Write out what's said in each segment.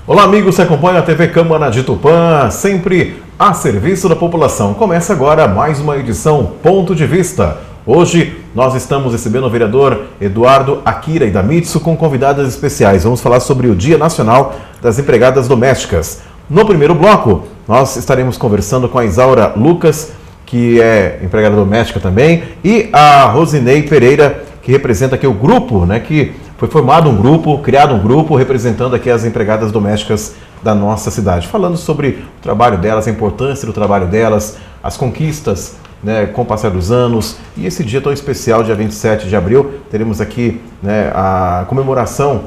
Olá, amigos que acompanham a TV Câmara de Tupã, sempre a serviço da população. Começa agora mais uma edição Ponto de Vista. Hoje nós estamos recebendo o vereador Eduardo Akira Idamitsu com convidadas especiais. Vamos falar sobre o Dia Nacional das Empregadas Domésticas. No primeiro bloco, nós estaremos conversando com a Isaura Lucas, que é empregada doméstica também, e a Rosinei Pereira, que representa aqui o grupo, que foi formado um grupo, criado um grupo, representando aqui as empregadas domésticas da nossa cidade, falando sobre o trabalho delas, a importância do trabalho delas, as conquistas, com o passar dos anos. E esse dia tão especial, dia 27 de abril, teremos aqui a comemoração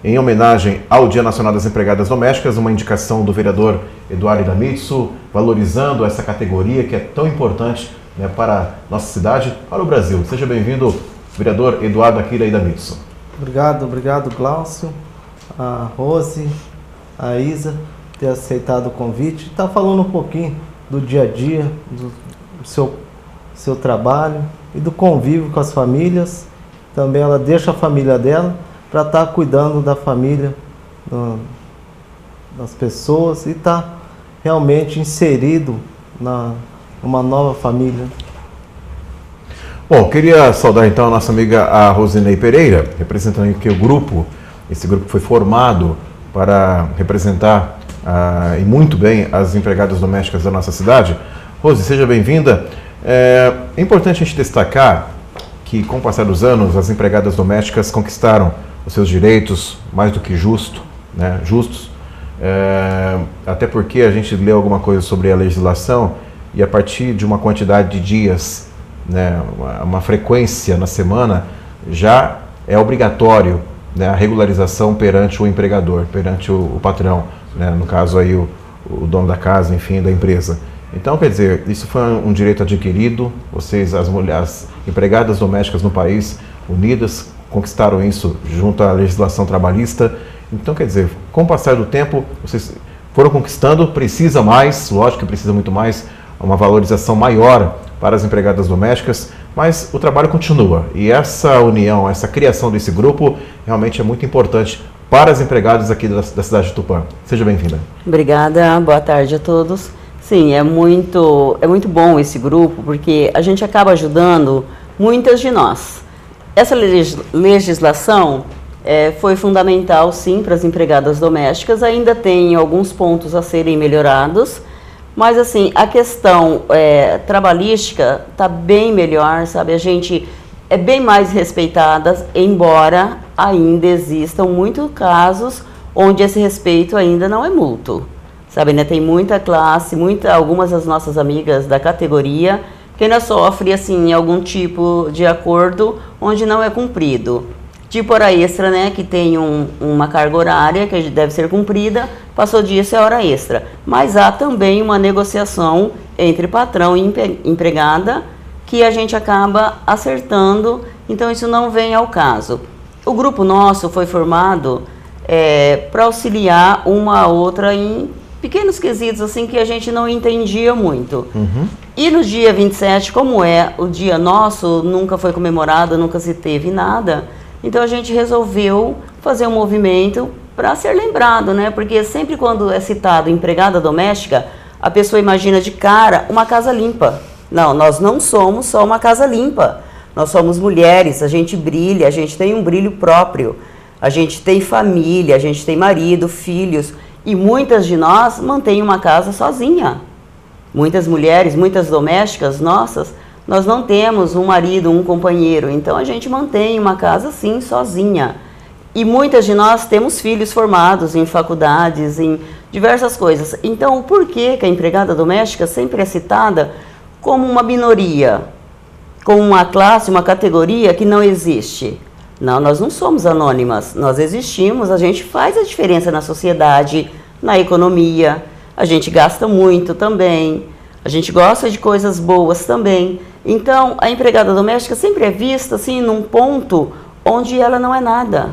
em homenagem ao Dia Nacional das Empregadas Domésticas, uma indicação do vereador Eduardo Idamitsu, valorizando essa categoria que é tão importante para a nossa cidade, para o Brasil. Seja bem-vindo, vereador Eduardo Akira Idamitsu. Obrigado, Glaucio, a Rose, a Isa, ter aceitado o convite. Está falando um pouquinho do dia a dia, do seu trabalho e do convívio com as famílias. Também ela deixa a família dela para estar cuidando da família, das pessoas, e está realmente inserido numa nova família. Bom, queria saudar então a nossa amiga a Rosinei Pereira, representando aqui o grupo. Esse grupo foi formado para representar e muito bem as empregadas domésticas da nossa cidade. Rose, seja bem-vinda. É importante a gente destacar que, com o passar dos anos, as empregadas domésticas conquistaram os seus direitos mais do que justos, até porque a gente leu alguma coisa sobre a legislação e a partir de uma quantidade de dias, uma frequência na semana, já é obrigatório a regularização perante o empregador, perante o patrão, no caso aí o dono da casa, enfim, da empresa. Então, quer dizer, isso foi um direito adquirido, vocês, as mulheres, empregadas domésticas no país, unidas, conquistaram isso junto à legislação trabalhista. Então, quer dizer, com o passar do tempo, vocês foram conquistando, precisa mais, lógico que precisa muito mais, uma valorização maior para as empregadas domésticas, mas o trabalho continua. E essa união, essa criação desse grupo, realmente é muito importante para as empregadas aqui da cidade de Tupã. Seja bem-vinda. Obrigada, boa tarde a todos. Sim, é muito bom esse grupo, porque a gente acaba ajudando muitas de nós. Essa legislação foi fundamental, sim, para as empregadas domésticas. Ainda tem alguns pontos a serem melhorados, mas, assim, a questão trabalhística está bem melhor, sabe? A gente é bem mais respeitada, embora ainda existam muitos casos onde esse respeito ainda não é mútuo, sabe? Ainda tem muita classe, algumas das nossas amigas da categoria que ainda sofrem, assim, algum tipo de acordo onde não é cumprido. Tipo hora extra, que tem uma carga horária que deve ser cumprida, passou disso é hora extra. Mas há também uma negociação entre patrão e empregada que a gente acaba acertando, então isso não vem ao caso. O grupo nosso foi formado para auxiliar uma a outra em pequenos quesitos assim que a gente não entendia muito. Uhum. E no dia 27, como é o dia nosso, nunca foi comemorado, nunca se teve nada, então a gente resolveu fazer um movimento para ser lembrado, porque sempre quando é citado empregada doméstica, a pessoa imagina de cara uma casa limpa. Não, nós não somos só uma casa limpa, nós somos mulheres, a gente brilha, a gente tem um brilho próprio, a gente tem família, a gente tem marido, filhos, e muitas de nós mantêm uma casa sozinha. Muitas mulheres, muitas domésticas nossas, nós não temos um marido, um companheiro, então a gente mantém uma casa sim, sozinha. E muitas de nós temos filhos formados em faculdades, em diversas coisas. Então, por que a empregada doméstica sempre é citada como uma minoria, como uma classe, uma categoria que não existe? Não, nós não somos anônimas, nós existimos, a gente faz a diferença na sociedade, na economia, a gente gasta muito também, a gente gosta de coisas boas também. Então, a empregada doméstica sempre é vista assim num ponto onde ela não é nada.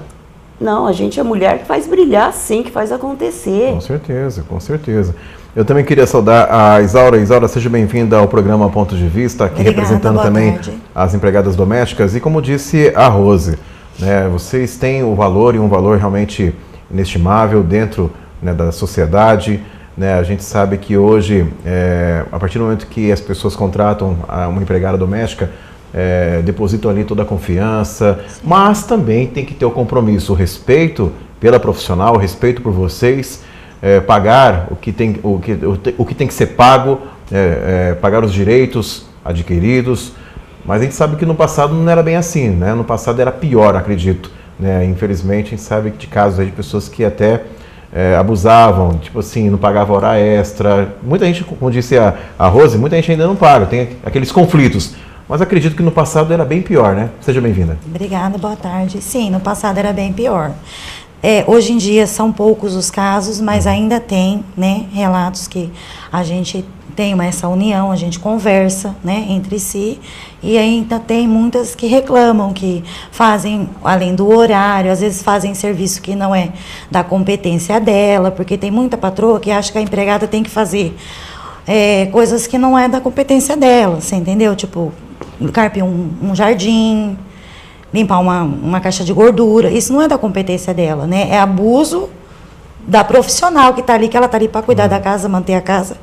Não, a gente é mulher que faz brilhar, sim, que faz acontecer. Com certeza, com certeza. Eu também queria saudar a Isaura. Isaura, seja bem-vinda ao programa Ponto de Vista, aqui representando também as empregadas domésticas. E como disse a Rose, vocês têm o valor e um valor realmente inestimável dentro né, da sociedade, né? A gente sabe que hoje, a partir do momento que as pessoas contratam uma empregada doméstica, depositam ali toda a confiança, mas também tem que ter o compromisso, o respeito pela profissional, o respeito por vocês, pagar o que tem que ser pago, pagar os direitos adquiridos. Mas a gente sabe que no passado não era bem assim, né? No passado era pior, acredito, né? Infelizmente a gente sabe de casos aí de pessoas que até abusavam, tipo assim, não pagava hora extra. Muita gente, como disse a Rose, muita gente ainda não paga, tem aqueles conflitos. Mas acredito que no passado era bem pior, né? Seja bem-vinda. Obrigada, boa tarde. Sim, no passado era bem pior. Hoje em dia são poucos os casos, mas ainda tem, né, relatos que a gente tem essa união, a gente conversa, né, entre si, e ainda tem muitas que reclamam, que fazem, além do horário, às vezes fazem serviço que não é da competência dela, porque tem muita patroa que acha que a empregada tem que fazer coisas que não é da competência dela, você entendeu? Tipo, carpir um jardim, limpar uma caixa de gordura, isso não é da competência dela, né? É abuso da profissional que está ali, que ela está ali para cuidar da casa, manter a casa.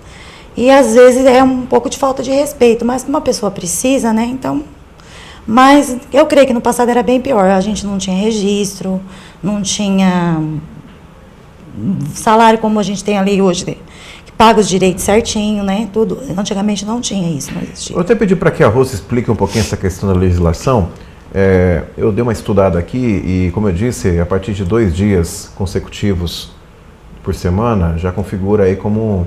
E às vezes é um pouco de falta de respeito, mas uma pessoa precisa, né? Então, mas eu creio que no passado era bem pior. A gente não tinha registro, não tinha salário como a gente tem ali hoje, né? Que paga os direitos certinho, né? Tudo. Antigamente não tinha isso, não existia. Eu até pedi para que a Rose explique um pouquinho essa questão da legislação. Eu dei uma estudada aqui e, como eu disse, a partir de 2 dias consecutivos por semana já configura aí como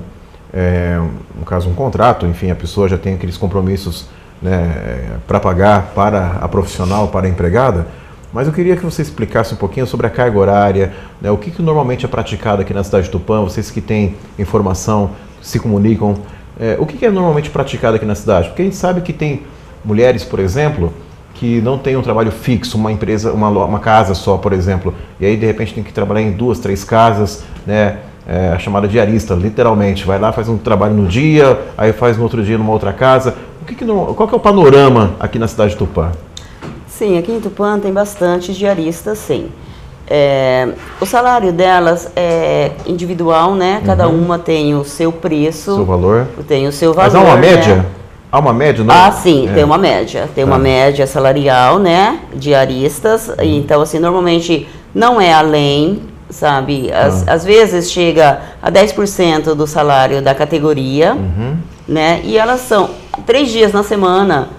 no caso um contrato, enfim, a pessoa já tem aqueles compromissos, né, para pagar para a profissional, para a empregada. Mas eu queria que você explicasse um pouquinho sobre a carga horária, né, o que normalmente é praticado aqui na cidade de Tupã, vocês que têm informação, se comunicam, o que é normalmente praticado aqui na cidade? Porque a gente sabe que tem mulheres, por exemplo, que não tem um trabalho fixo, uma empresa, uma casa só, por exemplo, e aí de repente tem que trabalhar em 2, 3 casas, né? A chamada diarista, literalmente, vai lá, faz um trabalho no dia, aí faz no outro dia numa outra casa. Qual que é o panorama aqui na cidade de Tupã? Sim, aqui em Tupã tem bastante diaristas, sim. O salário delas é individual, né? Cada uma tem o seu preço. Seu valor. Tem o seu valor. Mas há uma né? média? Há uma média? Não? Ah, sim, tem uma média. Tem uma média salarial, né? Diaristas. Então, assim, normalmente não é além, sabe? Às vezes chega a 10% do salário da categoria, né? E elas são 3 dias na semana,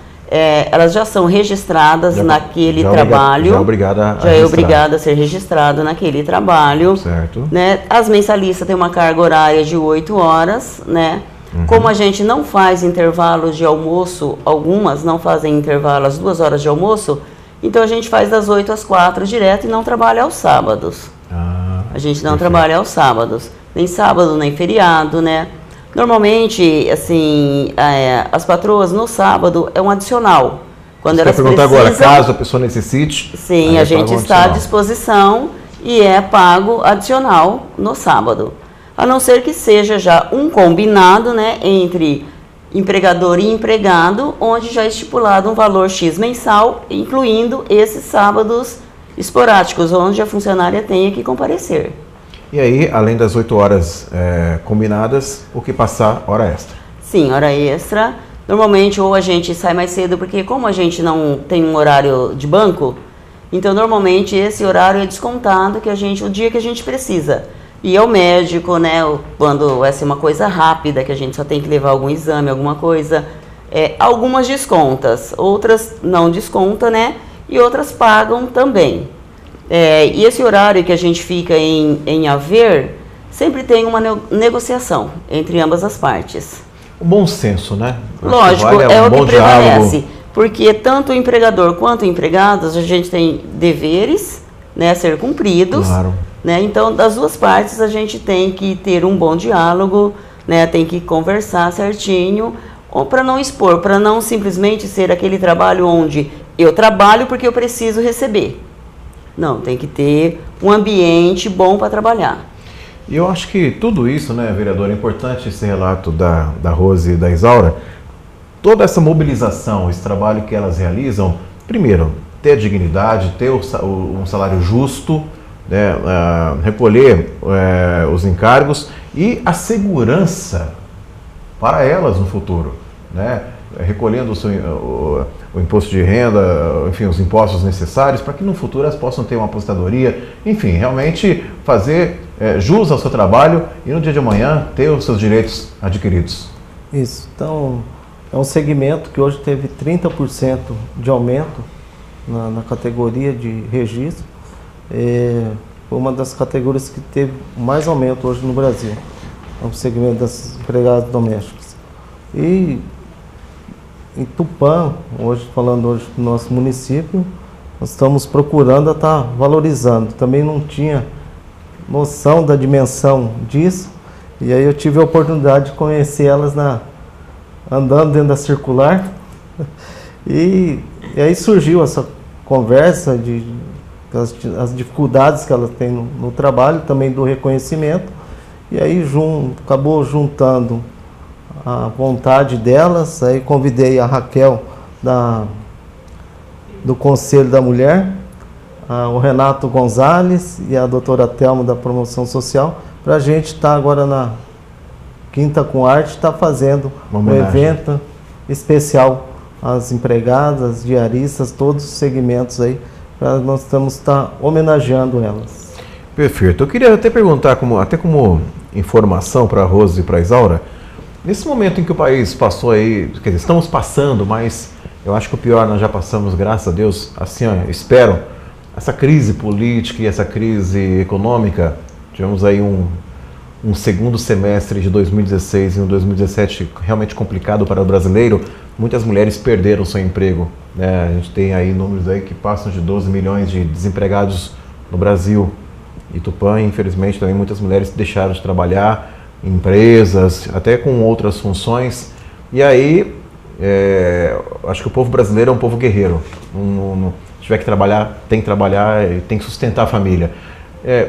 elas já são registradas naquele trabalho. Já é obrigada a ser registrada naquele trabalho. Certo. Né? As mensalistas têm uma carga horária de 8 horas, né? Como a gente não faz intervalos de almoço, algumas não fazem intervalo às 2 horas de almoço, então a gente faz das 8 às 4 direto e não trabalha aos sábados. A gente não trabalha aos sábados, nem sábado, nem feriado, né? Normalmente, assim, as patroas no sábado é um adicional. Quando elas perguntar agora, caso a pessoa necessite... Sim, a gente está à disposição e é pago adicional no sábado. A não ser que seja já um combinado, né, entre empregador e empregado, onde já é estipulado um valor X mensal, incluindo esses sábados esporádicos, onde a funcionária tenha que comparecer. E aí, além das 8 horas combinadas, o que passar, hora extra? Sim, hora extra. Normalmente, ou a gente sai mais cedo, porque como a gente não tem um horário de banco, então normalmente esse horário é descontado o dia que a gente precisa. E ao médico, né, quando é uma coisa rápida, que a gente só tem que levar algum exame, alguma coisa, algumas descontas, outras não desconta, né, e outras pagam também. E esse horário que a gente fica em haver, sempre tem uma negociação entre ambas as partes. O bom senso, né? Lógico, é o que prevalece, porque tanto o empregador quanto o empregado, a gente tem deveres, né, a ser cumpridos. Claro. Né? Então, das duas partes, a gente tem que ter um bom diálogo, né? Tem que conversar certinho, para não expor, para não simplesmente ser aquele trabalho onde eu trabalho porque eu preciso receber. Não, tem que ter um ambiente bom para trabalhar. E eu acho que tudo isso, né, vereador, é importante esse relato da Rose e da Isaura, toda essa mobilização, esse trabalho que elas realizam, primeiro, ter dignidade, ter um salário justo, né, recolher os encargos e a segurança para elas no futuro, né? Recolhendo o imposto de renda, enfim, os impostos necessários para que no futuro elas possam ter uma aposentadoria, enfim, realmente fazer jus ao seu trabalho e no dia de amanhã ter os seus direitos adquiridos. Isso, então é um segmento que hoje teve 30% de aumento na categoria de registro. Foi uma das categorias que teve mais aumento hoje no Brasil, é o segmento das empregadas domésticas. E em Tupã, falando hoje do nosso município, nós estamos procurando estar valorizando. Também não tinha noção da dimensão disso, e aí eu tive a oportunidade de conhecer elas andando dentro da circular, e aí surgiu essa conversa as dificuldades que elas têm no trabalho, também do reconhecimento, e aí acabou juntando a vontade delas. Aí convidei a Raquel do Conselho da Mulher, o Renato Gonzalez e a doutora Thelma da Promoção Social, para a gente estar agora na Quinta com Arte, está fazendo um evento especial às empregadas, diaristas, todos os segmentos aí, para nós estar homenageando elas. Perfeito. Eu queria até perguntar, até como informação para a Rose e para a Isaura, nesse momento em que o país passou aí, quer dizer, estamos passando, mas eu acho que o pior nós já passamos, graças a Deus, assim, espero, essa crise política e essa crise econômica. Tivemos aí um segundo semestre de 2016 e um 2017 realmente complicado para o brasileiro. Muitas mulheres perderam seu emprego, né? A gente tem aí números aí que passam de 12 milhões de desempregados no Brasil. E Tupã, infelizmente, também muitas mulheres deixaram de trabalhar em empresas, até com outras funções. E aí, acho que o povo brasileiro é um povo guerreiro. Se tiver que trabalhar, tem que trabalhar e tem que sustentar a família.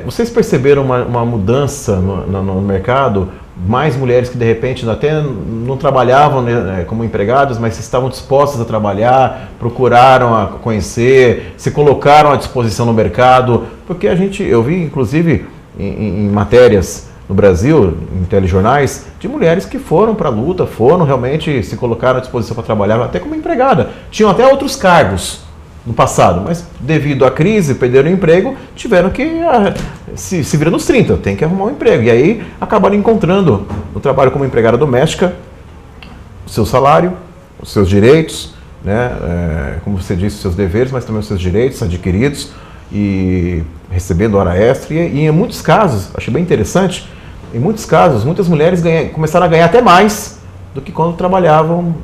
Vocês perceberam uma mudança no mercado? Mais mulheres que de repente até não trabalhavam, né, como empregadas, mas estavam dispostas a trabalhar, procuraram conhecer, se colocaram à disposição no mercado, porque eu vi inclusive em matérias no Brasil, em telejornais, de mulheres que foram para a luta, realmente se colocaram à disposição para trabalhar, até como empregada. Tinham até outros cargos no passado, mas devido à crise, perderam o emprego, tiveram que se virar nos 30, tem que arrumar um emprego. E aí acabaram encontrando no trabalho como empregada doméstica o seu salário, os seus direitos, né? Como você disse, os seus deveres, mas também os seus direitos adquiridos, e recebendo hora extra. E em muitos casos, achei bem interessante, em muitos casos, muitas mulheres começaram a ganhar até mais do que quando trabalhavam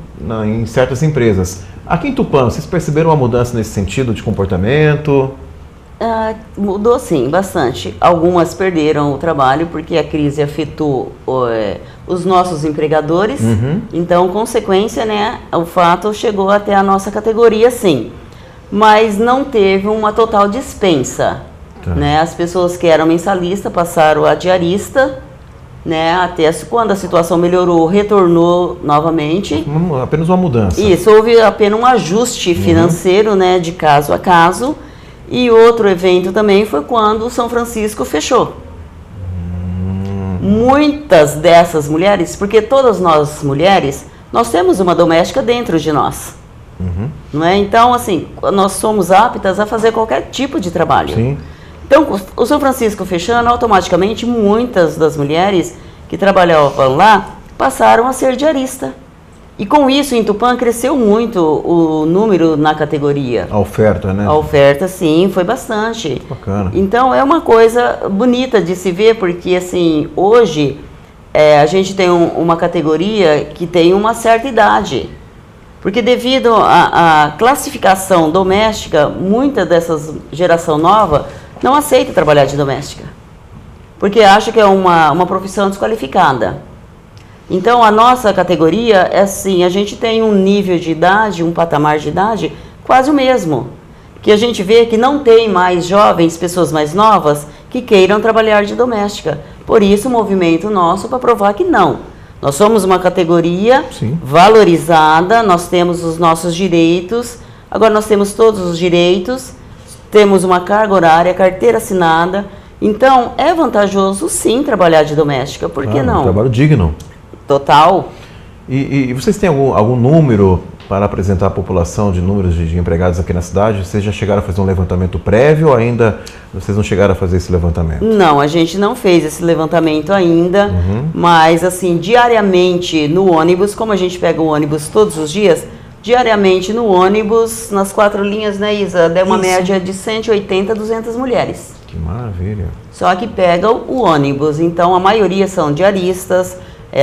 em certas empresas. Aqui em Tupã, vocês perceberam uma mudança nesse sentido de comportamento? Mudou sim, bastante. Algumas perderam o trabalho porque a crise afetou os nossos empregadores. Uhum. Então, consequência, né, o fato chegou até a nossa categoria, sim. Mas não teve uma total dispensa. Tá. Né? As pessoas que eram mensalistas passaram a diarista, né, até quando a situação melhorou, retornou novamente. Apenas uma mudança. Isso, houve apenas um ajuste financeiro, né, de caso a caso. E outro evento também foi quando o São Francisco fechou. Muitas dessas mulheres, porque todas nós mulheres, nós temos uma doméstica dentro de nós. Uhum. Não é? Então, assim, nós somos aptas a fazer qualquer tipo de trabalho. Sim. Então, o São Francisco fechando, automaticamente, muitas das mulheres que trabalhavam lá passaram a ser diarista. E com isso, em Tupã, cresceu muito o número na categoria. A oferta, né? A oferta, sim, foi bastante. Bacana. Então, é uma coisa bonita de se ver, porque, assim, hoje, a gente tem uma categoria que tem uma certa idade. Porque devido à classificação doméstica, muita dessas geração nova não aceita trabalhar de doméstica, porque acha que é uma profissão desqualificada. Então, a nossa categoria é assim, a gente tem um nível de idade, um patamar de idade quase o mesmo, que a gente vê que não tem mais jovens, pessoas mais novas, que queiram trabalhar de doméstica. Por isso, o movimento nosso para provar que não. Nós somos uma categoria valorizada, nós temos os nossos direitos, agora nós temos todos os direitos, temos uma carga horária, carteira assinada. Então, é vantajoso sim trabalhar de doméstica, por que não? Um trabalho digno. Total. E vocês têm algum número para apresentar à população de números de empregados aqui na cidade? Vocês já chegaram a fazer um levantamento prévio ou ainda vocês não chegaram a fazer esse levantamento? Não, a gente não fez esse levantamento ainda, mas assim, diariamente no ônibus, como a gente pega o ônibus todos os dias, diariamente no ônibus, nas 4 linhas, né, Isa, dá uma média de 180 a 200 mulheres. Que maravilha. Só que pega o ônibus, então a maioria são diaristas,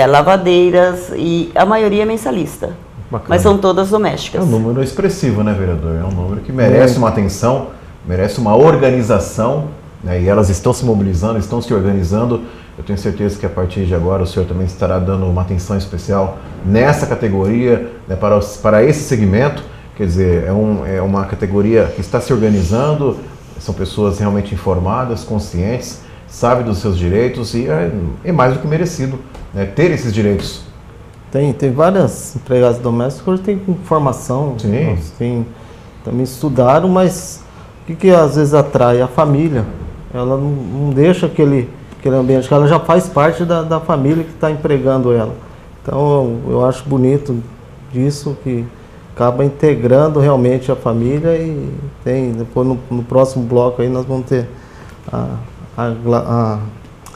lavadeiras e a maioria é mensalista. Bacana. Mas são todas domésticas. É um número expressivo, né, vereador? É um número que merece uma atenção, merece uma organização, né? E elas estão se mobilizando, estão se organizando. Eu tenho certeza que a partir de agora o senhor também estará dando uma atenção especial nessa categoria, né, para esse segmento. Quer dizer, é uma categoria que está se organizando, são pessoas realmente informadas, conscientes, sabem dos seus direitos e é mais do que merecido, né, ter esses direitos. Tem várias empregadas domésticas que hoje têm formação, também estudaram, mas o que às vezes atrai? A família. Ela não deixa aquele ambiente, que ela já faz parte da família que está empregando ela. Então eu acho bonito disso, que acaba integrando realmente a família e depois no próximo bloco aí nós vamos ter a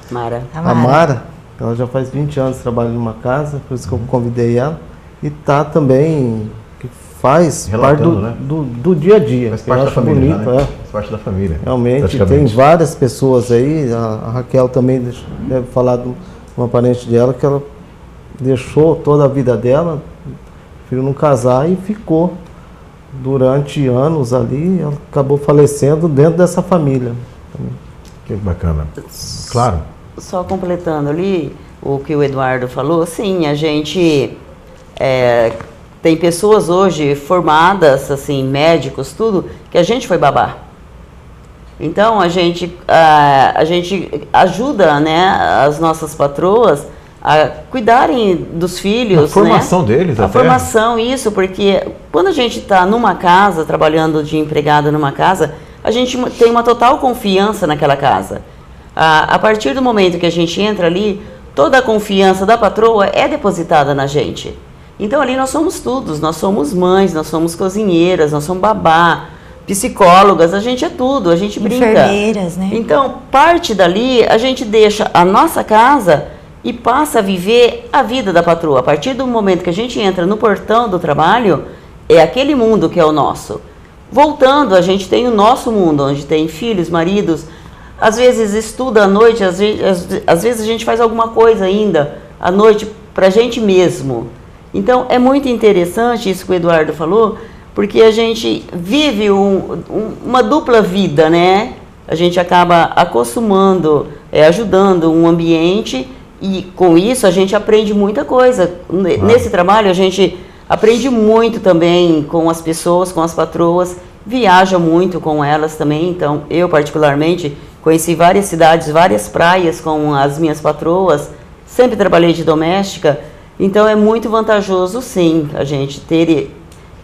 Mara. Ela já faz 20 anos trabalhando numa casa, por isso que eu convidei ela. E tá também, que faz parte do dia a dia. Faz parte da família, bonito, né? Faz parte da família. Realmente, tem várias pessoas aí, a Raquel também deve falar de uma parente dela, que ela deixou toda a vida dela, preferiu não casar e ficou durante anos ali, ela acabou falecendo dentro dessa família. Que bacana. Claro. Só completando ali o que o Eduardo falou, sim, a gente tem pessoas hoje formadas, assim, médicos, tudo, que a gente foi babá. Então, a gente ajuda, né, as nossas patroas a cuidarem dos filhos. A formação deles, a formação, isso, porque quando a gente está numa casa, trabalhando de empregada numa casa, a gente tem uma total confiança naquela casa. A partir do momento que a gente entra ali, toda a confiança da patroa é depositada na gente. Então ali nós somos todos, nós somos mães, nós somos cozinheiras, nós somos babá, psicólogas, a gente é tudo, a gente brinca. Enfermeiras, né? Então, parte dali, a gente deixa a nossa casa e passa a viver a vida da patroa. A partir do momento que a gente entra no portão do trabalho, é aquele mundo que é o nosso. Voltando, a gente tem o nosso mundo, onde tem filhos, maridos. Às vezes estuda à noite, às vezes a gente faz alguma coisa ainda à noite para a gente mesmo. Então é muito interessante isso que o Eduardo falou, porque a gente vive uma dupla vida, né? A gente acaba acostumando, ajudando um ambiente e com isso a gente aprende muita coisa. Nesse trabalho a gente aprende muito também com as pessoas, com as patroas, viaja muito com elas também. Então eu particularmente conheci várias cidades, várias praias com as minhas patroas, sempre trabalhei de doméstica, então é muito vantajoso sim a gente ter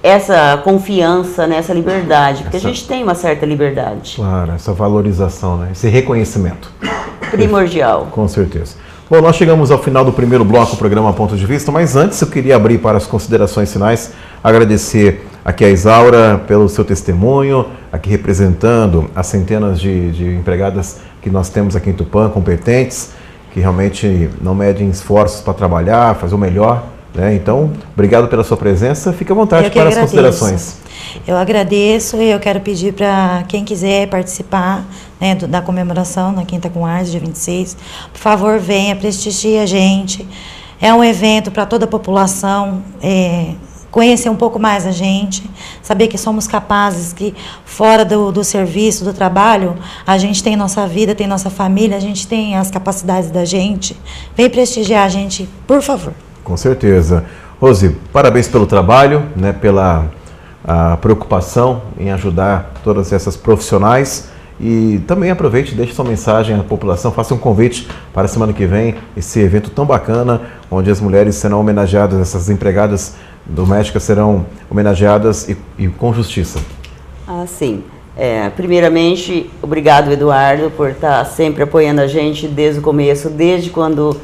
essa confiança, né, essa liberdade, porque a gente tem uma certa liberdade. Claro, essa valorização, né, esse reconhecimento. Primordial. Com certeza. Bom, nós chegamos ao final do primeiro bloco do programa Ponto de Vista, mas antes eu queria abrir para as considerações finais, agradecer aqui a Isaura pelo seu testemunho, aqui representando as centenas de empregadas que nós temos aqui em Tupã, competentes, que realmente não medem esforços para trabalhar, fazer o melhor, né? Então, obrigado pela sua presença, fique à vontade para as considerações. Eu agradeço e eu quero pedir para quem quiser participar, né, da comemoração na Quinta com Ars, dia 26, por favor, venha, prestigie a gente. É um evento para toda a população, conhecer um pouco mais a gente, saber que somos capazes, que fora do serviço, do trabalho, a gente tem nossa vida, tem nossa família, a gente tem as capacidades da gente. Vem prestigiar a gente, por favor. Com certeza. Rose, parabéns pelo trabalho, né, pela preocupação em ajudar todas essas profissionais. E também aproveite e deixe sua mensagem à população, faça um convite para a semana que vem, esse evento tão bacana, onde as mulheres serão homenageadas, essas empregadas domésticas serão homenageadas e com justiça. Ah, sim. Primeiramente, obrigado, Eduardo, por estar sempre apoiando a gente desde o começo, desde quando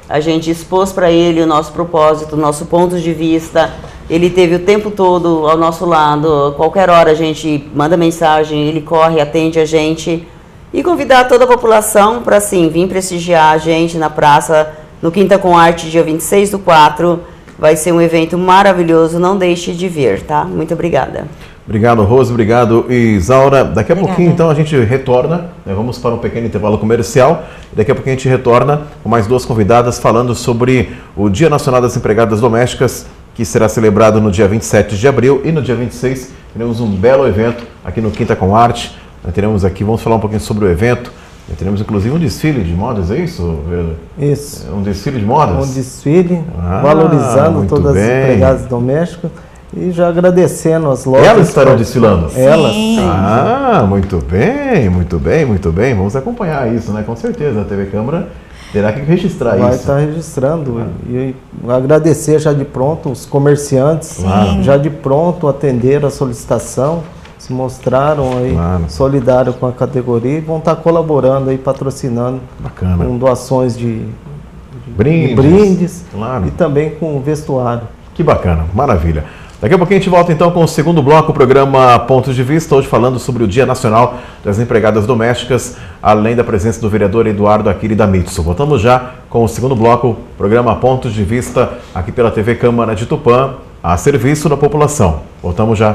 a gente expôs para ele o nosso propósito, o nosso ponto de vista. Ele teve o tempo todo ao nosso lado, qualquer hora a gente manda mensagem, ele corre, atende a gente. E convidar toda a população para, assim, vir prestigiar a gente na praça, no Quinta com Arte, dia 26/4. Vai ser um evento maravilhoso, não deixe de vir, tá? Muito obrigada. Obrigado, Rose, obrigado, Isaura. Daqui a pouquinho, então, a gente retorna, né? Vamos para um pequeno intervalo comercial. Daqui a pouquinho a gente retorna com mais duas convidadas falando sobre o Dia Nacional das Empregadas Domésticas, que será celebrado no dia 27 de abril, e no dia 26 teremos um belo evento aqui no Quinta com Arte. Nós teremos aqui, vamos falar um pouquinho sobre o evento. Teremos inclusive um desfile de modas, é isso? Isso. Um desfile de modas? Um desfile, valorizando todas as empregadas domésticas. E já agradecendo as lojas. Elas estarão desfilando? Elas. Sim. Muito bem, muito bem, muito bem. Vamos acompanhar isso, né? Com certeza. A TV Câmara terá que registrar isso. Vai estar registrando. E agradecer já de pronto os comerciantes. Sim. Já de pronto atenderam a solicitação, se mostraram aí solidários com a categoria e vão estar colaborando aí, patrocinando. Bacana. Com doações de brindes e também com vestuário. Que bacana, maravilha. Daqui a pouquinho a gente volta então com o segundo bloco, o programa Pontos de Vista, hoje falando sobre o Dia Nacional das Empregadas Domésticas, além da presença do vereador Eduardo Akiri da Mitsu. Voltamos já com o segundo bloco, programa Pontos de Vista, aqui pela TV Câmara de Tupã, a serviço da população. Voltamos já.